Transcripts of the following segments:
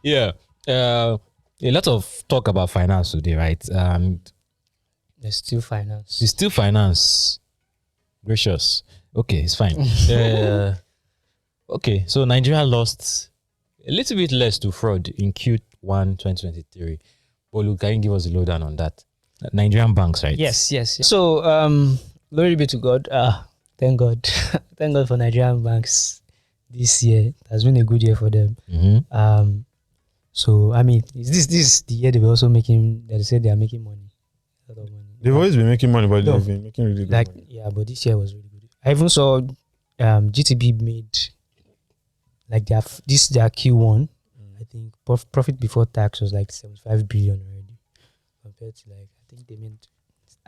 Yeah. A lot of talk about finance today, right? And There's still finance. it's still finance. Gracious. Okay, it's fine. Okay, so Nigeria lost a little bit less to fraud in Q1 2023. Bolu, can you give us a lowdown on that? Nigerian banks, right? Yes. So, glory be to God. Thank God. Thank God for Nigerian banks this year. It has been a good year for them. Mm-hmm. So, I mean, this is the year they were also making, they said they are making money. A lot of money. They've always been making money, but No. they've been making really good money. Yeah, but this year was really good. I even saw GTB made like their Q1. I think profit before tax was like 75 billion already, compared to like I think they made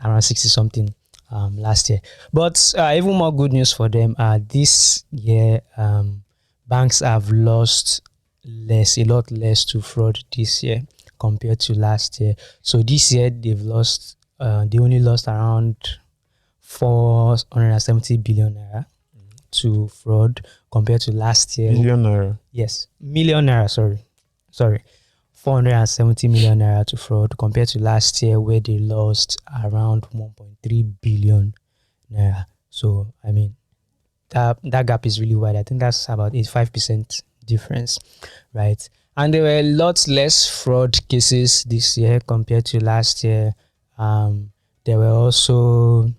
around 60 something last year. But even more good news for them. This year banks have lost a lot less to fraud this year compared to last year. So this year they've lost. They only lost around 470 billion naira to fraud compared to last year. Billion naira. Yes, million naira. Sorry, 470 million naira to fraud compared to last year where they lost around 1.3 billion naira. So I mean, that gap is really wide. I think that's about 85% difference, right? And there were lots less fraud cases this year compared to last year. They were also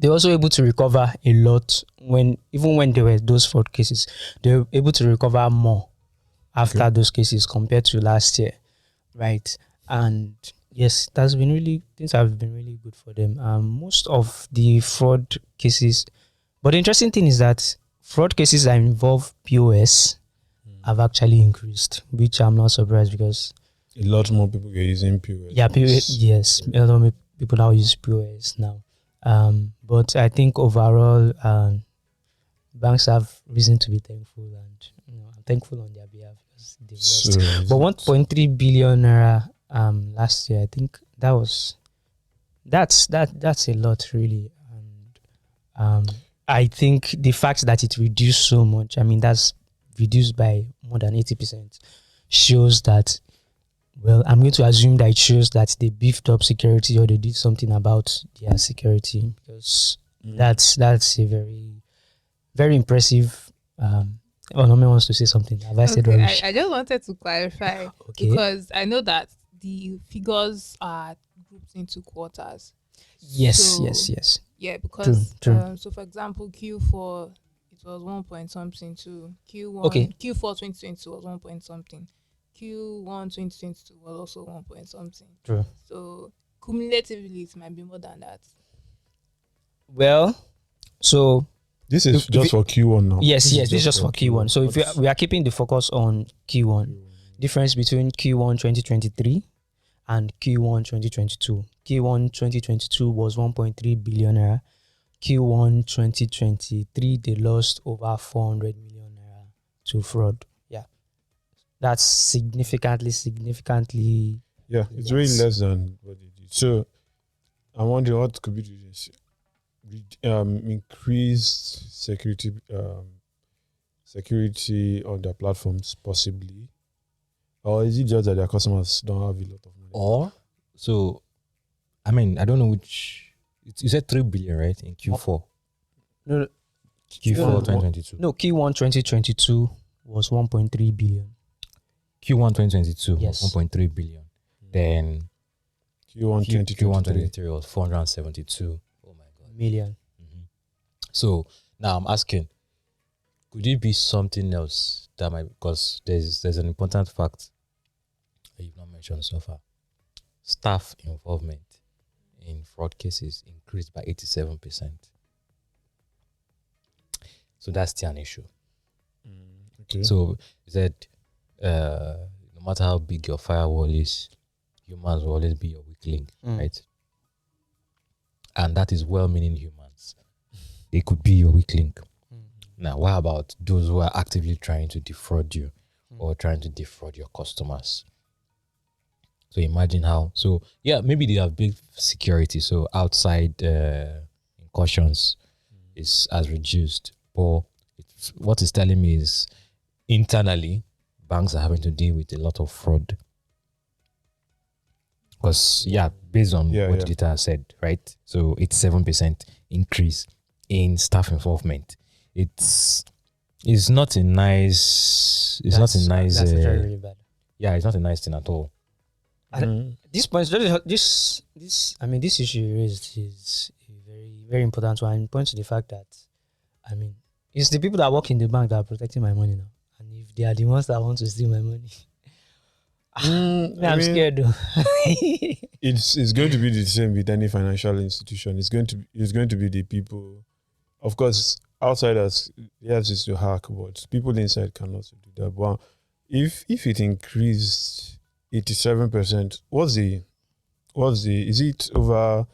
able to recover a lot even when there were those fraud cases. They were able to recover more after those cases compared to last year, right? And yes, things have been really good for them. Most of the fraud cases, but the interesting thing is that fraud cases that involve PoS have actually increased, which I'm not surprised because a lot more people are using POS. Yeah, POS. Yes, a lot of people now use POS now. But I think overall, banks have reason to be thankful, and I'm thankful on their behalf because they've lost. But 1.3 billion naira last year, I think that's a lot really, and I think the fact that it reduced so much, I mean that's reduced by more than 80%, shows that. Well, I'm going to assume that it shows that they beefed up security or they did something about their security, because that's a very, very impressive. Onome wants to say something. Have I said rubbish? I just wanted to clarify because I know that the figures are grouped into quarters. Yes. Yeah, because True. so for example, Q4 it was 1 point something to Q1. Q4 2020 was 1 point something. Q1 2022 was also 1 point something. True. So cumulatively, it might be more than that. Well, so this is just for Q1 now. Yes, this is just for Q1. So if we are keeping the focus on Q1, difference between Q1 2023 and Q1 2022. Q1 2022 was 1.3 billion naira. Q1 2023 they lost over 400 million naira to fraud. That's significantly. Yeah, it's really less than what they did. So I'm wondering what could be this increased security on their platforms, possibly, or is it just that their customers don't have a lot of money? Or so, I mean, I don't know which. You said 3 billion, right? In Q4. No. Q4 2022. No, Q1 2022 was 1.3 billion. Q1 2022 Yes. was 1.3 billion. Then Q1 2023 was 472. Oh my God. Million. Mm-hmm. So now I'm asking, could it be something else that might, because there's an important fact that you've not mentioned so far. Staff involvement in fraud cases increased by 87%. So that's still an issue. Okay. So you said no matter how big your firewall is, humans will always be your weak link, right? And that is well-meaning humans. They could be your weak link. Now, what about those who are actively trying to defraud you or trying to defraud your customers? So imagine how. So yeah, maybe they have big security. So outside incursions has reduced. But what it's telling me is internally banks are having to deal with a lot of fraud. Because based on what the data has said, right? So it's 7% increase in staff involvement. It's not a nice. That's very bad. Yeah, it's not a nice thing at all. This point, this issue you raised is a very, very important one. And points to the fact that, it's the people that work in the bank that are protecting my money now. And if they are the ones that want to steal my money, I'm scared though. It's going to be the same with any financial institution. It's going to be the people. Of course, outsiders, yes, it's to hack, but people inside can also do that. But if it increased 87%, is it over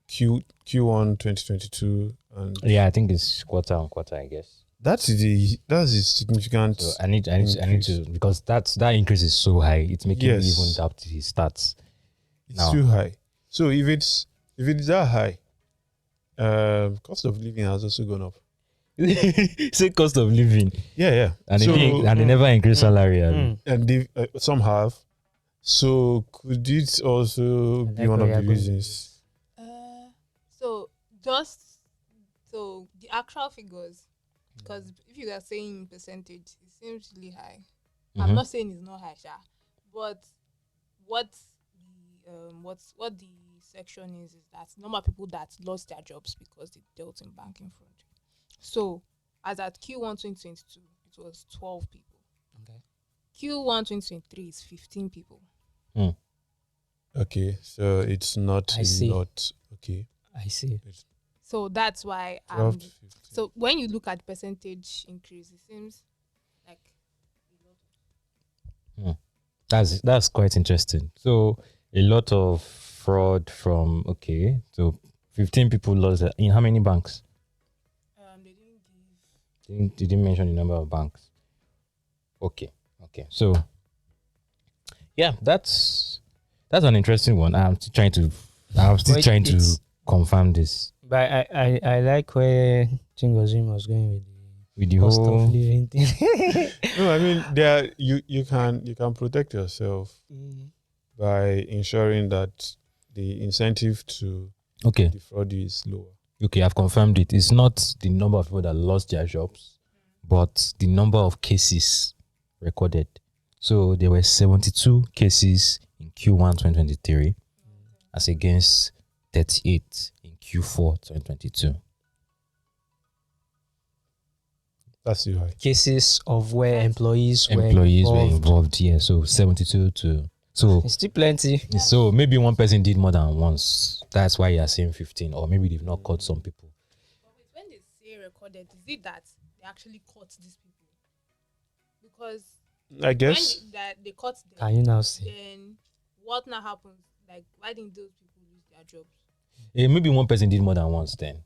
Q1 2022? And I think it's quarter on quarter, I guess. That's significant. So I need to, because that increase is so high, it's making me even doubt his stats. It's too high. So if it's that high, cost of living has also gone up. Say cost of living. Yeah. And they never increase salary. And some have. So could it also be one of the reasons? So the actual figures, because if you are saying percentage, it seems really high. I'm not saying it's not high, but what the section is that normal people that lost their jobs because they dealt in banking fraud. So as at Q1 2022, it was 12 people. Okay. Q1 2023 is 15 people. Okay, so it's not okay. I see. So that's why so when you look at percentage increase, it seems like that's quite interesting. So a lot of fraud from so 15 people lost in how many banks? They didn't mention the number of banks. Okay. So that's an interesting one. I'm still trying to confirm this. But I like where Chingozim was going with the cost of living thing. No, you can protect yourself by ensuring that the incentive to defraud you is lower. Okay, I've confirmed it. It's not the number of people that lost their jobs, but the number of cases recorded. So there were 72 cases in Q1 2023 as against 38 in Q4 2022. That's too high. Cases of where employees were involved. Yeah, so 72 to it's still plenty. So maybe one person did more than once. That's why you're saying 15, or maybe they've not caught some people. But when they say recorded, is it that they actually caught these people? Because I guess when they caught them, can you now see? Then what now happens? Like, why didn't those people lose their jobs? Maybe one person did more than once then.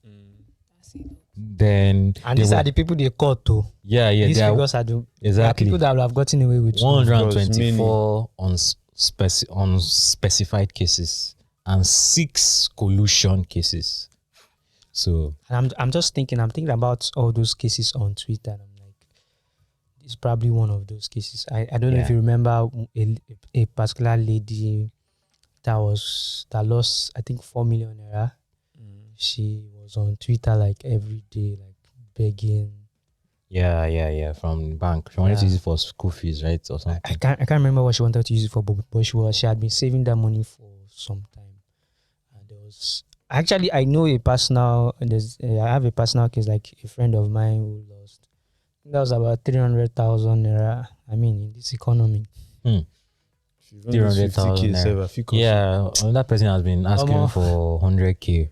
That's it. Then and these are the people they caught too. Yeah. These figures are exactly people that will have gotten away with 124 unspecified cases and 6 collusion cases. So I'm just thinking about all those cases on Twitter. And I'm like, it's probably one of those cases. I don't know if you remember a particular lady that lost I think 4 million naira. She was on Twitter like every day, like begging. Yeah. From bank. She wanted to use it for school fees, right, or something. I can't remember what she wanted to use it for, but she had been saving that money for some time. And there was actually I have a personal case, like a friend of mine who lost. That was about 300,000 naira. I mean, in this economy. 300,000 naira. Yeah, that person has been asking for 100K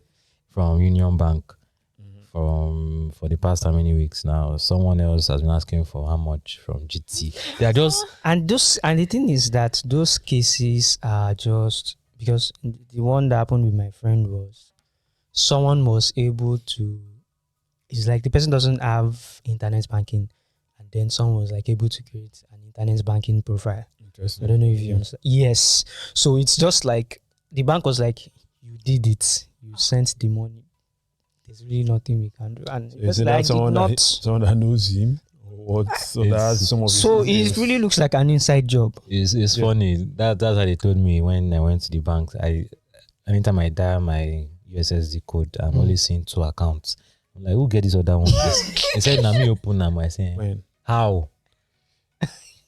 from Union Bank for the past how many weeks now. Someone else has been asking for how much from GT. They are just and the thing is that those cases are just because the one that happened with my friend was someone was able to. It's like the person doesn't have internet banking, and then someone was like able to create an internet banking profile. Interesting. I don't know if you understand. Yes, so it's just like the bank was like, you did it. You sent the money. There's really nothing we can do. And is it like someone that knows him? Or What? So It's- that's some of his So business. it really looks like an inside job. It's Yeah. funny. That's how they told me when I went to the bank. Anytime I dial my USSD code, I'm only seeing 2 accounts. I'm like, who get this other one? They said, "Na me open them." I say, Man, how?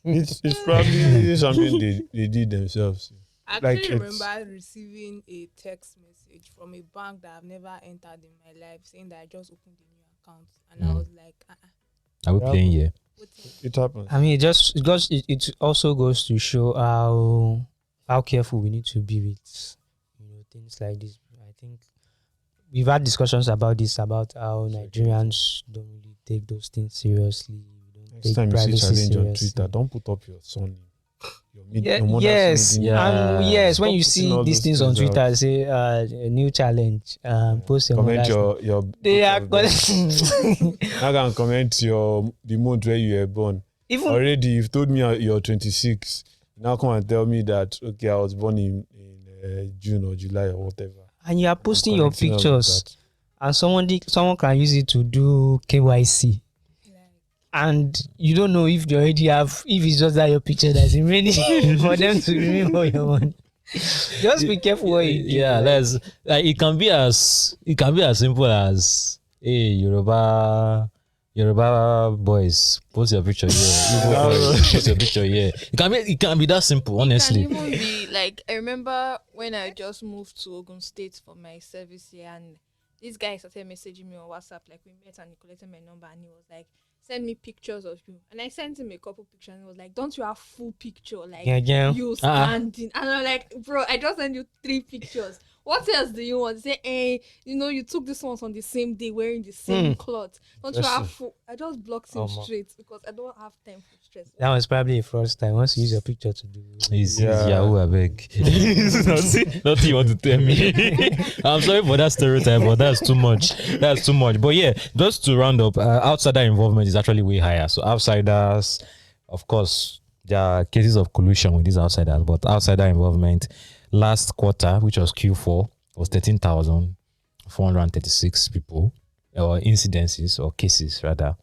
it's probably something they did themselves. I Like, actually it's- remember receiving a text message from a bank that I've never entered in my life saying that I just opened a new account. And I was like, Are we Yeah. playing here? what's It happens. I mean, it also goes to show how careful we need to be with things like this. I think we've had discussions about this, about how Nigerians don't really take those things seriously. We don't Next take time you see privacy challenge on seriously. Twitter, don't put up your son. Yeah, your mother's yes, middle name. Yeah. and yes. When Stop you putting see all these those things on things Twitter, out. say a new challenge. Post your Comment mother's name. your They are I can comment the month where you were born. even Already, you've told me you're 26. Now come and tell me that okay, I was born in June or July or whatever. and you are posting your Correcting all of pictures, that. and someone can use it to do KYC. And you don't know if they already have, if it's just that your picture that's remaining for them to remember your money. Just be careful what you do. Yeah, that's like it can be as simple as, hey, Yoruba boys, post your picture here. Igbo boys, post your picture here. It can be that simple, honestly. It can even be like, I remember when I just moved to Ogun State for my service here, and this guy started messaging me on WhatsApp. Like, we met and he collected my number, and he was like, send me pictures of you. And I sent him a couple pictures, and he was like, don't you have full picture? Like, Yeah. you standing. And I'm like, bro, I just sent you 3 pictures. What else do you want? He said, hey, you took this ones on the same day wearing the same cloth. Don't you have full? I just blocked him straight because I don't have time for stress. That was probably a first time. Once you use your picture to do. He's Yeah. Yahoo, I beg. Nothing you want to tell me. I'm sorry for that stereotype, but that's too much. That's too much. But yeah, just to round up, outsider involvement is actually way higher. So outsiders, of course, there are cases of collusion with these outsiders, but outsider involvement last quarter, which was Q4, was 13,436 people, or incidences or cases rather.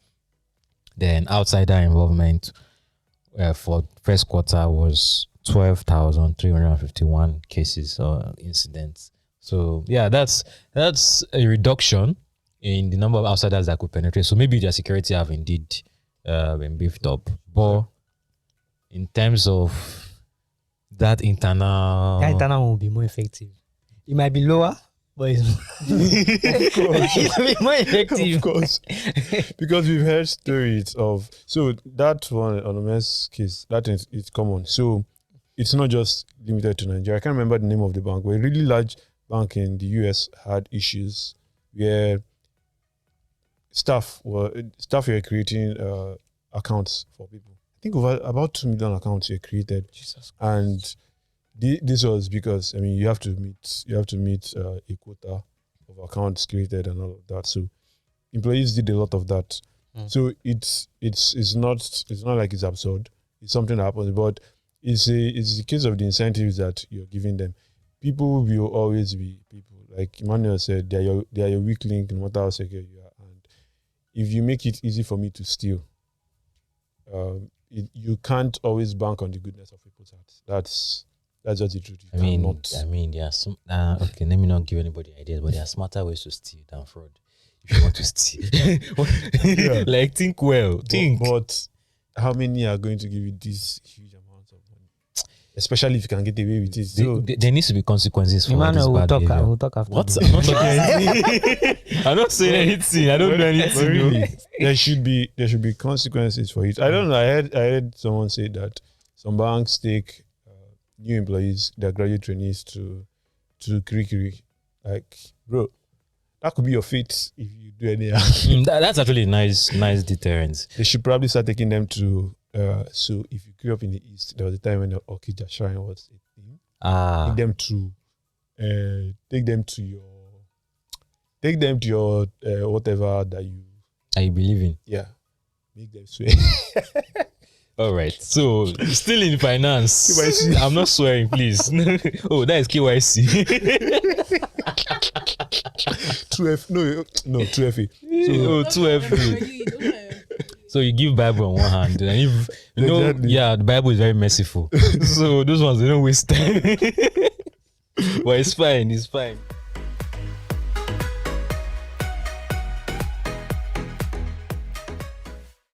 Then outsider involvement for first quarter was 12,351 cases or incidents. So yeah, that's a reduction in the number of outsiders that could penetrate. So maybe their security have indeed been beefed up. But in terms of that internal, That internal will be more effective. It might be lower, but it's it might be more effective. Of course, because we've heard stories of that one on the mess case. That is it's common. So it's not just limited to Nigeria. I can't remember the name of the bank, but a really large bank in the US had issues where staff were creating accounts for people. I think about 2 million accounts were created, and this was because you have to meet a quota of accounts created and all of that. So employees did a lot of that. So it's not like it's absurd. It's something that happens, but it's a case of the incentives that you're giving them. People will always be people. Like Emmanuel said, they are your weak link, no matter how secure you are. And if you make it easy for me to steal, you can't always bank on the goodness of people's hearts. That's just the truth. I mean, there are some. Okay, let me not give anybody ideas, but there are smarter ways to steal than fraud. If you want to steal, Yeah. like think well, think. But how many are going to give you these huge amounts of money? Especially if you can get away with it. So There needs to be consequences for all this Emmanuel, bad behavior. we'll talk after. What? this. I'm not talking anything. I'm not saying anything. I don't know anything. But really, there should be consequences for it. I don't know. I heard someone say that some banks take new employees, their graduate trainees to Kirikiri. Like, bro, that could be your fate if you do anyhow. That's actually a nice deterrent. They should probably start taking them to. So if you grew up in the East, there was a time when the Okija Shrine was a thing. Take them to your whatever that you believe in. make them swear. All right. So still in finance. KYC. I'm not swearing, please. Oh, that is KYC. 2F, no 2FA. Oh, 2F. So you give Bible on one hand, and if you know, Exactly. yeah, the Bible is very merciful. So those ones they don't waste time. But it's fine. It's fine.